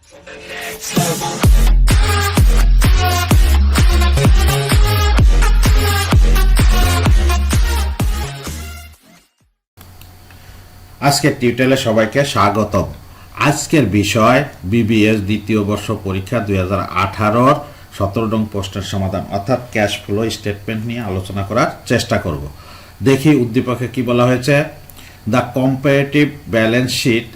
আজকের টিউটোরিয়ালে সবাইকে স্বাগতম। আজকের বিষয় বিবিএস দ্বিতীয় বর্ষ পরীক্ষা 2018 17 নং প্রশ্নের সমাধান অর্থাৎ ক্যাশ ফ্লো স্টেটমেন্ট নিয়ে আলোচনা করার চেষ্টা করব। দেখি উদ্দীপকে কি বলা হয়েছে। The comparative balance sheet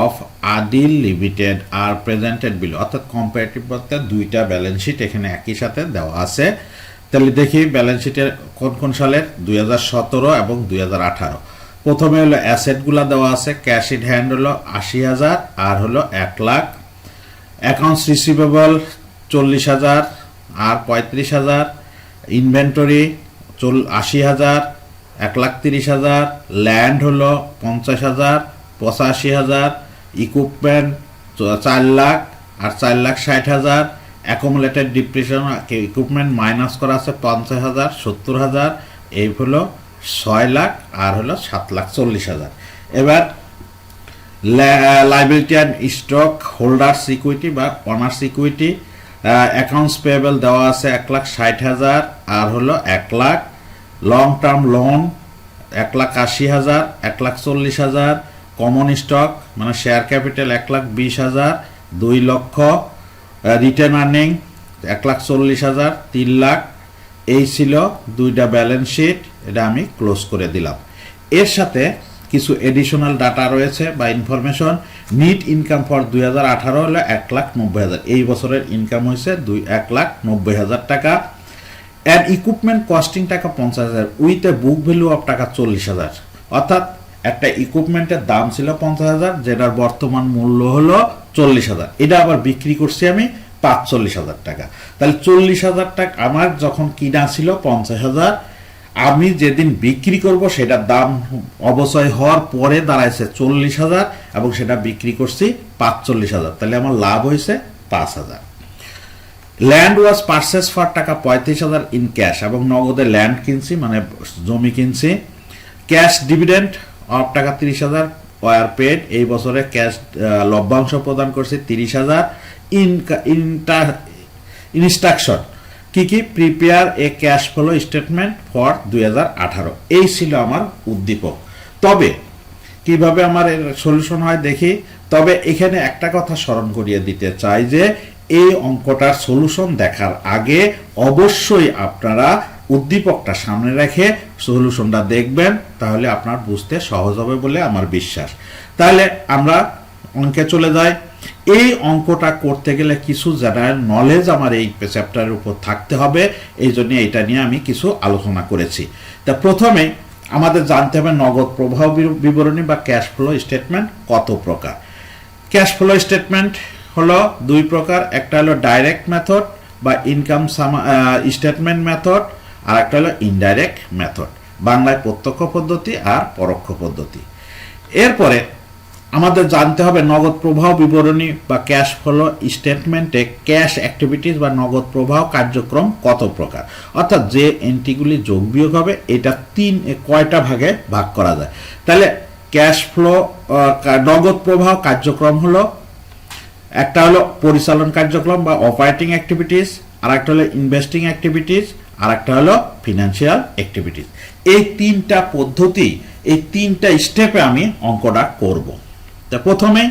of Adil limited are presented below, অর্থাৎ কম্পারেটিভ বলতে দুইটা ব্যালেন্স শিট এখানে একই সাথে দেওয়া আছে। তাহলে দেখি ব্যালেন্স শিটের কোন কোন সালের 2017 এবং 2018। প্রথমে হলো অ্যাসেটগুলো দেওয়া আছে, ক্যাশ ইন হ্যান্ড হলো 80,000 আর হলো 1 লাখ, অ্যাকাউন্টস রিসিভেবল 40,000 আর 35,000, ইনভেন্টরি 80,000, 1,30,000, ল্যান্ড হলো 50,000, 85,000, ইকুইপমেন্ট 4 লাখ আর 4,60,000, অ্যাকুমুলেটেড ডিপ্রিসিয়েশন ইকুইপমেন্ট মাইনাস করা আছে 50,000, 70,000, এই হলো 6 লাখ আর হলো 7,40,000। এবার liability and stock holders equity বা অনার্স ইকুইটি, অ্যাকাউন্টস পেয়েবল দেওয়া আছে 1,60,000 আর হলো 1 lakh, long term loan 1,80,000, 1,40,000, common stock মানে শেয়ার ক্যাপিটাল 1,20,000, 2 লক্ষ, রিটার্ন আর্নিং 1,40,000, 3 লাখ। এই ছিল দুইটা ব্যালেন্স শিট, এটা আমি ক্লোজ করে দিলাম। এর সাথে কিছু এডিশনাল ডাটা রয়েছে বা ইনফরমেশন। নিট ইনকাম ফর 2018 হলো 1,90,000, এই বছরের ইনকাম হয়েছে 1,90,000 টাকা। অ্যান্ড ইকুইপমেন্ট কস্টিং টাকা 50,000 with a book value of টাকা 40,000, অর্থাৎ একটা ইকুইপমেন্টের দাম ছিল 50,000, যেটার বর্তমান মূল্য হলো 40,000। এটা আবার বিক্রি করছি আমি 45,000 টাকা। তাহলে 40,000 টাকা আমার যখন কিনা ছিল 50,000, আমি যেদিন বিক্রি করব সেটার দাম অবচয় হওয়ার পরে দাঁড়াইছে 40,000 এবং সেটা বিক্রি করছি 45,000, তাহলে আমার লাভ হয়েছে 5,000। ল্যান্ড ওয়াজ পারচেস ফর টাকা 35,000 ইন ক্যাশ, এবং নগদে ল্যান্ড কিনছি মানে জমি কিনছি। ক্যাশ ডিভিডেন্ড অফ টাকা 30,000 ওয়ার পেড, এই বছরে ক্যাশ লভ্যাংশ প্রদান করছি 30,000। ইনস্ট্রাকশন কি কি, prepare a cash flow statement for 2018, এই ছিল আমার উদ্দীপক। তবে কিভাবে আমার এর সলিউশন হয় দেখি। তবে এখানে একটা কথা স্মরণ করিয়ে দিতে চাই যে এই অঙ্কটার সলিউশন দেখার আগে অবশ্যই আপনারা উদ্দীপকটা সামনে রেখে সলিউশনটা দেখবেন, তাহলে আপনার বুঝতে সহজ হবে বলে আমার বিশ্বাস। তাহলে আমরা অঙ্কে চলে যাই। এই অঙ্কটা করতে গেলে কিছু জেনারেল নলেজ আমার এই চ্যাপ্টারের উপর থাকতে হবে, এই জন্য এটা নিয়ে আমি কিছু আলোচনা করেছি। তা প্রথমে আমাদের জানতে হবে নগদ প্রবাহ বিবরণী বা ক্যাশ ফ্লো স্টেটমেন্ট কত প্রকার। ক্যাশ ফ্লো স্টেটমেন্ট হলো 2 প্রকার, একটা হলো ডাইরেক্ট মেথড বা ইনকাম স্টেটমেন্ট মেথড, আর একটা হলো ইনডাইরেক্ট মেথড, বাংলায় প্রত্যক্ষ পদ্ধতি আর পরোক্ষ পদ্ধতি। এরপরে আমাদের জানতে হবে নগদ প্রবাহ বিবরণী বা ক্যাশ ফ্লো স্টেটমেন্টে ক্যাশ অ্যাক্টিভিটিস বা নগদ প্রবাহ কার্যক্রম কত প্রকার, অর্থাৎ যে এন্ট্রিগুলি যোগ বিয়োগ হবে এটা কয়টা ভাগে ভাগ করা যায়। তাহলে ক্যাশ ফ্লো নগদ প্রবাহ কার্যক্রম হলো, একটা হলো পরিচালন কার্যক্রম বা অপারেটিং অ্যাক্টিভিটিস, আর একটা হলো ইনভেস্টিং অ্যাক্টিভিটিস, আর একটা হলো ফিনান্সিয়াল অ্যাক্টিভিটিস। এই 3টা পদ্ধতি, এই 3টা স্টেপে আমি অঙ্কটা করব। তা প্রথমে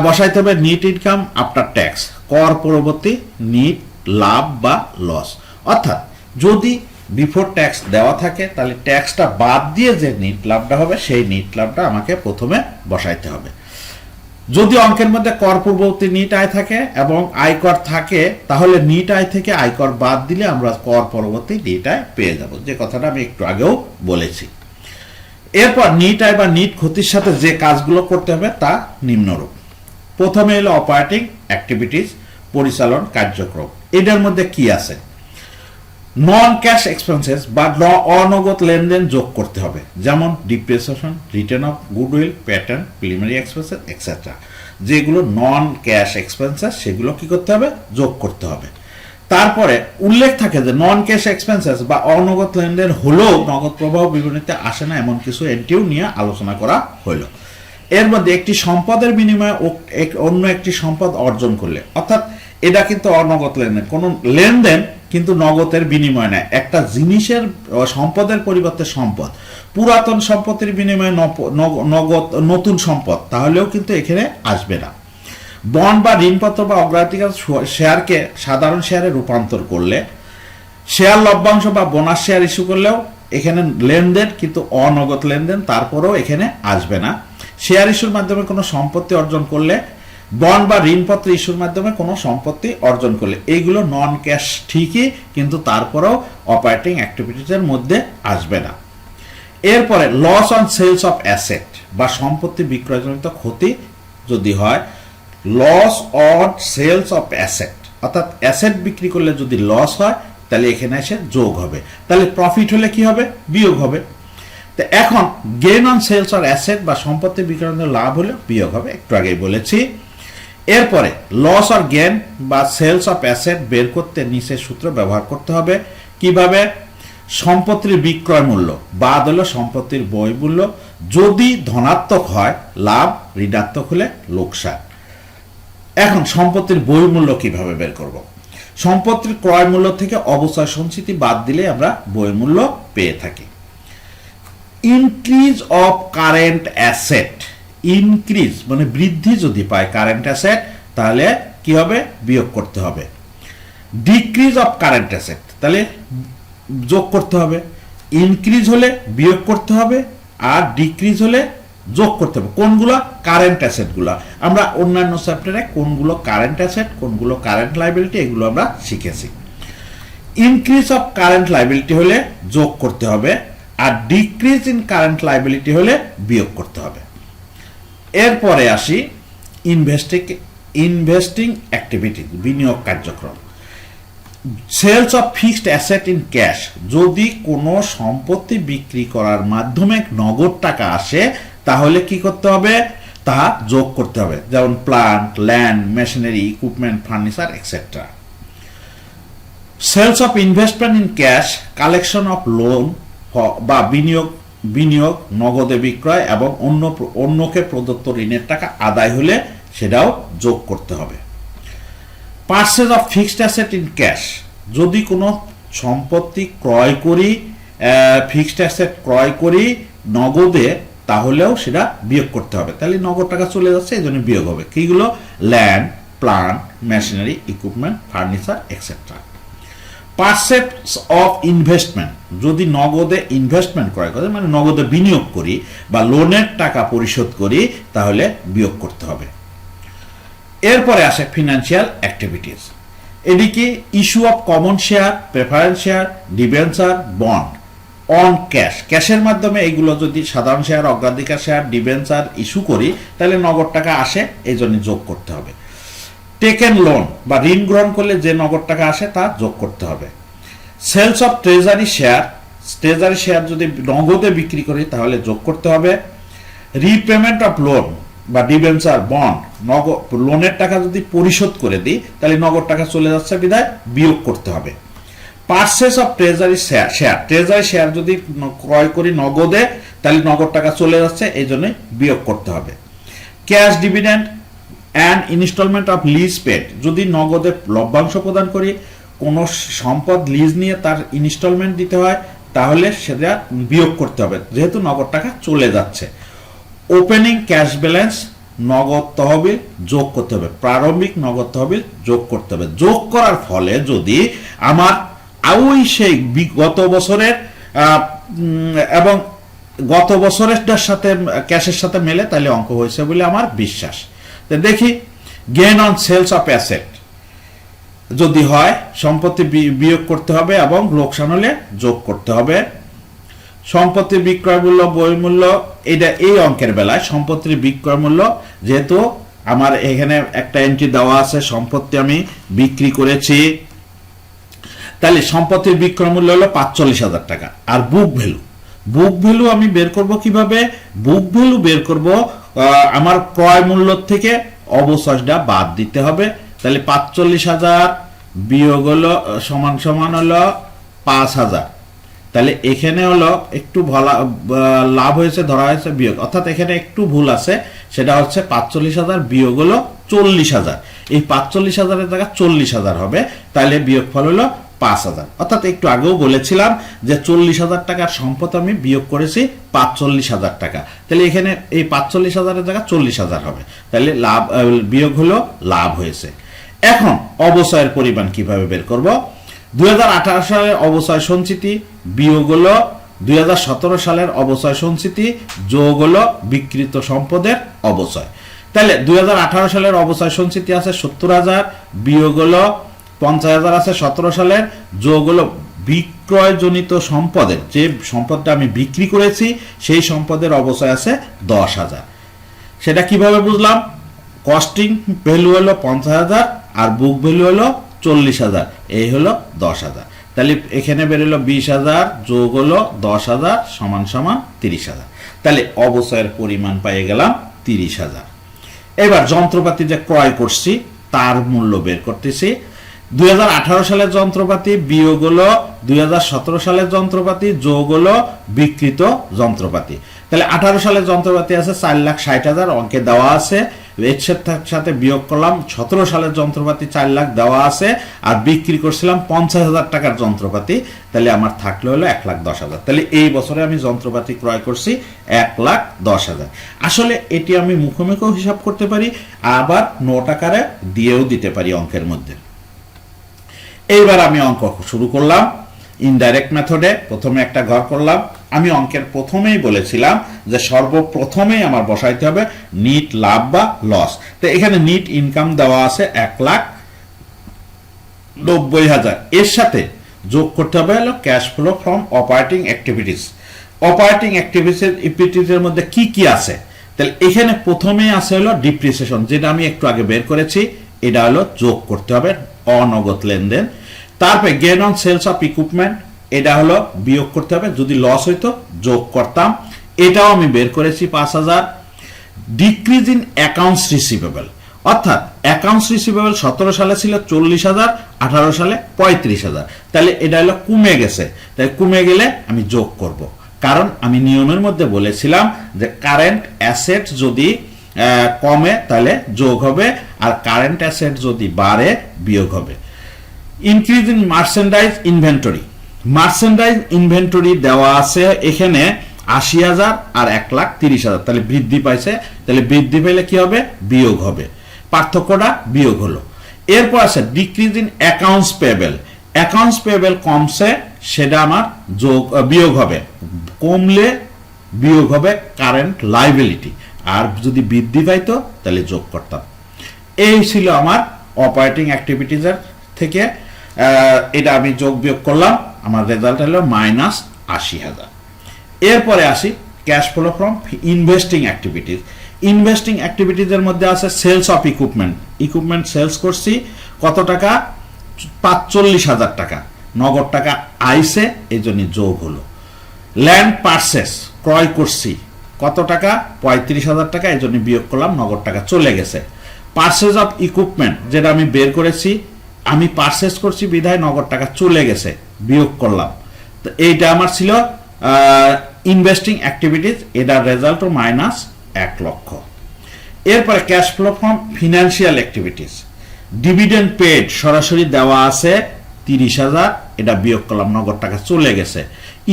বসাইতে হবে নিট ইনকাম আফটার ট্যাক্স, কর পরবর্তী নিট লাভ বা লস, অর্থাৎ যদি বিফোর ট্যাক্স দেওয়া থাকে তাহলে ট্যাক্সটা বাদ দিয়ে যে নিট লাভটা হবে সেই নিট লাভটা আমাকে প্রথমে বসাইতে হবে। যদি অঙ্কের মধ্যে কর পূর্ববর্তী নিট আয় থাকে এবং আয়কর থাকে, তাহলে নিট আয় থেকে আয়কর বাদ দিলে আমরা কর পরবর্তী নিট আয় পেয়ে যাব, যে কথাটা আমি একটু আগেও বলেছি। এরপর নিট আয় বা নিট ক্ষতির সাথে যে কাজগুলো করতে হবে তা নিম্নরূপ। প্রথমে হলো অপারেটিং অ্যাক্টিভিটিস, পরিচালন কার্যক্রম। এটার মধ্যে কি আছে, নন ক্যাশ এক্সপেন্সেস বা অনগদ লেনদেন যোগ করতে হবে, যেমন depreciation, return of goodwill, pattern, preliminary expenses etcetera. যেগুলো নন ক্যাশ এক্সপেন্সেস সেগুলো কি করতে হবে, যোগ করতে হবে। তারপরে উল্লেখ থাকে যে নন ক্যাশ এক্সপেন্সেস বা অনগদ লেনদেন হলেও নগদ প্রবাহ বিবরণীতে আসে না এমন কিছু এন্ট্রিও নিয়ে আলোচনা করা হলো। এর মধ্যে একটি সম্পদের বিনিময়ে অন্য একটি সম্পদ অর্জন করলে, অর্থাৎ এটা কিন্তু অনগদ লেনদেন, কোনো লেনদেন কিন্তু নগদের বিনিময় নেয়। একটা জিনিসের সম্পদের পরিবর্তে সম্পদ, পুরাতন সম্পত্তির বিনিময়ে নগদ নতুন সম্পদ, তাহলেও কিন্তু এখানে আসবে না। বন্ড বা ঋণপত্র বা অগ্রাধিকার শেয়ারকে সাধারণ শেয়ারে রূপান্তর করলে, শেয়ার লভ্যাংশ বা বোনাস শেয়ার ইস্যু করলেও এখানে লেনদেন কিন্তু অনগদ লেনদেন, তারপরেও এখানে আসবে না। শেয়ার ইস্যুর মাধ্যমে কোনো সম্পত্তি অর্জন করলে, বন্ড বা ঋণপত্র ইস্যুর মাধ্যমে কোনো সম্পত্তি অর্জন করলে, এইগুলো নন ক্যাশ ঠিকই, কিন্তু তারপরেও অপারেটিং অ্যাক্টিভিটিসের মধ্যে আসবে না। এরপরে loss on sales of asset বা সম্পত্তি বিক্রয়জনিত ক্ষতি যদি হয়, loss on sales of asset, অর্থাৎ অ্যাসেট বিক্রি করলে যদি লস হয় তাহলে এখানে এসে যোগ হবে, তাহলে প্রফিট হলে কি হবে, বিয়োগ হবে। তো এখন gain on sales or asset বা সম্পত্তি বিক্রয়ের লাভ হলে বিয়োগ হবে, একটু আগেই বলেছি। এরপরে লস অর গেইন বা সেলস অফ অ্যাসেট বের করতে নিচের সূত্র ব্যবহার করতে হবে। কিভাবে? সম্পত্তির বিক্রয় মূল্য বাদ হলো সম্পত্তির বই মূল্য, যদি ধনাত্মক হয় লাভ, ঋণাত্মক হলে লোকসান। এখন সম্পত্তির বই মূল্য কিভাবে বের করব? সম্পত্তির ক্রয় মূল্য থেকে অবচয় সঞ্চিতি বাদ দিলে আমরা বই মূল্য পেয়ে থাকি। Increase of current asset, increase মানে বৃদ্ধি যদি পায় কারেন্ট অ্যাসেট, তাহলে কি হবে, বিয়োগ করতে হবে। ডিক্রিজ অফ কারেন্ট অ্যাসেট, তাহলে যোগ করতে হবে। ইনক্রিজ হলে বিয়োগ করতে হবে, আর ডিক্রিজ হলে যোগ করতে হবে। কোনগুলো? কারেন্ট অ্যাসেটগুলো। আমরা অন্যান্য চ্যাপ্টারে কোনগুলো কারেন্ট অ্যাসেট, কোনগুলো কারেন্ট লাইবিলিটি, এগুলো আমরা শিখেছি। ইনক্রিজ অফ কারেন্ট লাইবিলিটি হলে যোগ করতে হবে, আর ডিক্রিজ ইন কারেন্ট লাইবিলিটি হলে বিয়োগ করতে হবে। এরপরে আসি ইনভেস্টিং অ্যাক্টিভিটি, বিনিয়োগ কার্যক্রম। Sales of fixed asset in cash, যদি কোনো সম্পত্তি বিক্রি করার মাধ্যমে নগদ টাকা আসে তাহলে কি করতে হবে, তা যোগ করতে হবে, যেমন plant, land, machinery, equipment, furniture etcetera. Sales of investment in cash, collection of loan বা বিনিয়োগ নগদে বিক্রয় এবং অন্যকে প্রদত্ত ঋণের টাকা আদায় হলে সেটাও যোগ করতে হবে। Purchase of fixed asset in cash, যদি কোনো সম্পত্তি ক্রয় করি, ফিক্সড অ্যাসেট ক্রয় করি নগদে, তাহলেও সেটা বিয়োগ করতে হবে, তাহলে নগদ টাকা চলে যাচ্ছে, এই জন্য বিয়োগ হবে। কিগুলো? Land, plant, machinery, equipment, furniture etcetera. Purchase of investment, যদি নগদে ইনভেস্টমেন্ট ক্রয় করে মানে নগদে বিনিয়োগ করি বা লোনের টাকা পরিশোধ করি, তাহলে বিয়োগ করতে হবে। এরপরে আসে ফিনান্সিয়াল অ্যাক্টিভিটিস। এদিকে issue of common share, preference share, debenture, bond on cash, ক্যাশের মাধ্যমে এগুলো যদি সাধারণ শেয়ার, অগ্রাধিকার শেয়ার, ডিবেঞ্চার ইস্যু করি তাহলে নগদ টাকা আসে, এই জন্য যোগ করতে হবে। টেকেন লোন বা ঋণ গ্রহণ করলে যে নগদ টাকা আসে তা যোগ করতে হবে। Sales of treasury share, treasury share যদি নগদে বিক্রি করি তাহলে যোগ করতে হবে। রিপেমেন্ট অফ লোন বা ডিবেঞ্চার, বন্ড, লোনের টাকা যদি পরিশোধ করে দিই তাহলে নগদ টাকা চলে যাচ্ছে, বিদায় বিয়োগ করতে হবে। Purchase of treasury share, treasury share যদি ক্রয় করি নগদে তাহলে নগদ টাকা চলে যাচ্ছে, এই জন্য বিয়োগ করতে হবে। Cash dividend and installment of lease paid, যদি নগদে লভ্যাংশ প্রদান করি, কোনো সম্পদ লিজ নিয়ে তার ইনস্টলমেন্ট দিতে হয়, তাহলে সেটা বিয়োগ করতে হবে, যেহেতু নগদ টাকা চলে যাচ্ছে। ওপেনিং ক্যাশ ব্যালেন্স, নগদ তহবিল যোগ করতে হবে, প্রারম্ভিক নগদ তহবিল যোগ করতে হবে। যোগ করার ফলে যদি আমার ওই সেই গত বছরের এবং গত বছরের সাথে ক্যাশের সাথে মেলে, তাহলে অঙ্ক হয়েছে বলে আমার বিশ্বাস। তো দেখি, gain on sales of asset যদি হয় সম্পত্তি বিয়োগ করতে হবে এবং লোকসান হলে যোগ করতে হবে। সম্পত্তির বিক্রয় মূল্য, বই মূল্য, এটা এই অঙ্কের বেলায় সম্পত্তির বিক্রয় মূল্য, যেহেতু আমার এখানে একটা এন্ট্রি দেওয়া আছে সম্পত্তি আমি বিক্রি করেছি, তাহলে সম্পত্তির বিক্রয় মূল্য হলো ৪৫,০০০ টাকা। আর বুক ভ্যালু আমি বের করব কিভাবে? বুক ভ্যালু বের করব আমার ক্রয় মূল্য থেকে অবশিষ্টটা বাদ দিতে হবে, তাহলে ৪৫,০০০ বিয়োগ হলো সমান হলো ৫,০০০, তাহলে এখানে হলো একটু লাভ হয়েছে, ধরা হয়েছে বিয়োগ, অর্থাৎ এখানে একটু ভুল আছে, সেটা হচ্ছে 45,000 বিয়োগ হলো 40,000। এই 45,000-এর জায়গায় 40,000 হবে, তাহলে বিয়োগফল হলো 5,000। অর্থাৎ একটু আগেও বলেছিলাম যে 40,000 টাকার সম্পদ আমি বিয়োগ করেছি 45,000 টাকা, তাহলে এখানে এই 45,000-এর জায়গায় 40,000 হবে, তাহলে লাভ বিয়োগ হলো লাভ হয়েছে। এখন অবচয়ের পরিমাণ কিভাবে বের করব? 2018 সালের অবচয় সঞ্চিতি বিয়োগ হলো 2017 সালের অবচয় সঞ্চিতি যোগ হলো বিক্রিত সম্পদের অবচয়। তাহলে 2018 সালের অবচয় সঞ্চিতি আছে 70,000 বিয়োগ হলো 50,000 আছে 17 সালের, যোগ হলো বিক্রয়জনিত সম্পদের, যে সম্পদটা আমি বিক্রি করেছি সেই সম্পদের অবচয় আছে 10,000। সেটা কিভাবে বুঝলাম? কস্টিং ভ্যালু হলো 50,000 আর বুক ভ্যালু হলো 40,000, এই হলো 10,000। তাহলে এখানে বেরোলো 20,000 যোগ হলো 10,000 সমান সমান 30,000। তাহলে অবচয়ের পরিমাণ পেয়ে গেলাম 30,000। এবার যন্ত্রপাতি যে ক্রয় করছি তার মূল্য বের করতেছি। 2018 সালের যন্ত্রপাতি বিয়োগ হলো 2017 সালের যন্ত্রপাতি যোগ হলো বিক্রিত যন্ত্রপাতি। তাহলে 18 সালের যন্ত্রপাতি আছে 4,60,000 অঙ্কে দেওয়া আছে, এর সাথে বিয়োগ করলাম 17 সালের যন্ত্রপাতি 4 লাখ দেওয়া আছে, আর বিক্রি করছিলাম 50,000 টাকার যন্ত্রপাতি, তাহলে আমার থাকলে হলো 1,10,000। তাহলে এই বছরে আমি যন্ত্রপাতি ক্রয় করছি 1,10,000। আসলে এটি আমি মুখোমুখিও হিসাব করতে পারি, আবার নোট আকারে দিয়েও দিতে পারি অঙ্কের মধ্যে। এইবার আমি অঙ্ক শুরু করলাম ইনডাইরেক্ট মেথডে। প্রথমে একটা ঘর করলাম। আমি অঙ্কের প্রথমেই বলেছিলাম যে সর্বপ্রথমেই আমার বসাইতে হবে নিট লাভ বা লস। তো এখানে নিট ইনকাম দেওয়া আছে 1,90,000, এর সাথে যোগ করতে হবে হলো cash flow from operating activities. Operating অ্যাক্টিভিটিসের মধ্যে কি কি আছে? তাহলে এখানে প্রথমেই আছে হলো ডিপ্রিসিয়েশন, যেটা আমি একটু আগে বের করেছি, এটা হলো যোগ করতে হবে অনগদ লেনদেন। তারপরে gain on sales of equipment, এটা হলো বিয়োগ করতে হবে, যদি লস হইতো যোগ করতাম, এটাও আমি বের করেছি 5,000। ডিক্রিজ ইন অ্যাকাউন্টস রিসিভেবল, অর্থাৎ অ্যাকাউন্টস রিসিভেবল 17 সালে ছিল 40,000, 18 সালে 35,000, তাহলে এটা হলো কমে গেছে, তাই কমে গেলে আমি যোগ করব, কারণ আমি নিয়মের মধ্যে বলেছিলাম যে কারেন্ট অ্যাসেট যদি কমে তাহলে যোগ হবে, আর কারেন্ট অ্যাসেট যদি বাড়ে বিয়োগ হবে। Increase in merchandise inventory, merchandise inventory দেওয়া আছে এখানে 80,000 আর 1,30,000, তাহলে বৃদ্ধি পাইছে, তাহলে বৃদ্ধি পেলে কি হবে? বিয়োগ হবে, পার্থক্যটা বিয়োগ হলো। এরপর আছে decrease in accounts payable, accounts payable কমছে, সেটা আমার যোগ বিয়োগ হবে, কমলে বিয়োগ হবে কারেন্ট লাইবিলিটি, আর যদি বৃদ্ধি পাইতো তাহলে যোগ করতাম। এই ছিল আমার অপারেটিং অ্যাক্টিভিটিজের থেকে, এটা আমি যোগ বিয়োগ করলাম, আমার রেজাল্ট হলো -80,000। এরপরে আসি cash flow from investing activities. Investing অ্যাক্টিভিটিজের মধ্যে আছে sales of equipment, equipment sales করছি কত টাকা? 45,000 টাকা, নগদ টাকা আইসে, এই জন্য যোগ হলো। ল্যান্ড পারচেস, ক্রয় করছি কত টাকা? 35,000 টাকা, এই জন্য বিয়োগ করলাম, নগদ টাকা চলে গেছে। পারচেজ অফ ইকুইপমেন্ট, যেটা আমি বের করেছি, আমি পারচেস করছি বিধায় নগদ টাকা চলে গেছে, বিয়োগ করলাম, তো এইটা আমার ছিল ইনভেস্টিং অ্যাক্টিভিটিজ, এটার রেজাল্টও -1,00,000। এরপরে cash flow from financial activities, dividend paid সরাসরি দেওয়া আছে 30,000, এটা বিয়োগ করলাম, নগদ টাকা চলে গেছে।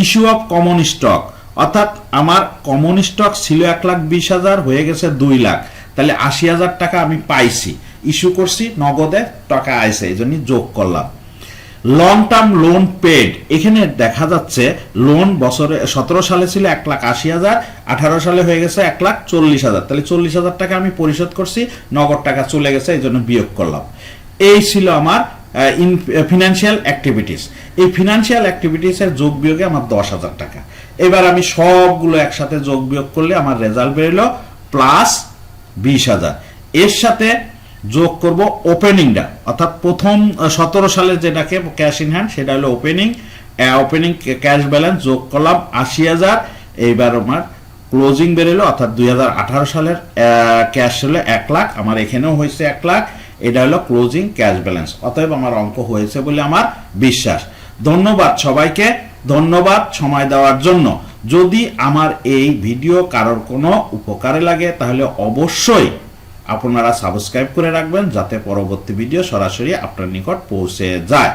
ইস্যু অফ কমন স্টক, অর্থাৎ আমার কমন স্টক ছিল 1,20,000, হয়ে গেছে 2 লাখ, তাহলে 80,000 টাকা আমি পাইছি, ইস্যু করছি, নগদে টাকা আইছে, এই জন্য যোগ করলাম। লং টার্ম লোন পেড, এখানে দেখা যাচ্ছে লোন বছরে 17 সালে ছিল 1,80,000, 18 সালে হয়ে গেছে 1,40,000, তাহলে 40,000 টাকা আমি পরিশোধ করছি, নগদ টাকা চলে গেছে, এই জন্য বিয়োগ করলাম। এই ছিল আমার ফিনান্সিয়াল অ্যাক্টিভিটিস। এই ফিনান্সিয়াল অ্যাক্টিভিটিসের যোগ বিয়োগে আমার 10,000 টাকা। এবার আমি সবগুলো একসাথে যোগ বিয়োগ করলে আমার রেজাল্ট বেরোলো +20,000। এর সাথে যোগ করব ওপেনিংটা, অর্থাৎ প্রথম 17 সালের যেটাকে ক্যাশ ইন হ্যান্ড, সেটা হলো ওপেনিং ক্যাশ ব্যালেন্স, যোগ করলাম 80,000। এইবার আমার ক্লোজিং বেরোলো, অর্থাৎ 2018 সালের ক্যাশ হলো 1 লাখ, আমার এখানেও হয়েছে 1 লাখ, এটা হলো ক্লোজিং ক্যাশ ব্যালেন্স। অতএব আমার অঙ্ক হয়েছে বলে আমার বিশ্বাস। ধন্যবাদ সবাইকে, ধন্যবাদ সময় দেওয়ার জন্য। যদি আমার এই ভিডিও কারোর কোনো উপকারে লাগে তাহলে অবশ্যই আপনারা সাবস্ক্রাইব করে রাখবেন, যাতে পরবর্তী ভিডিও সরাসরি আপনার নিকট পৌঁছে যায়।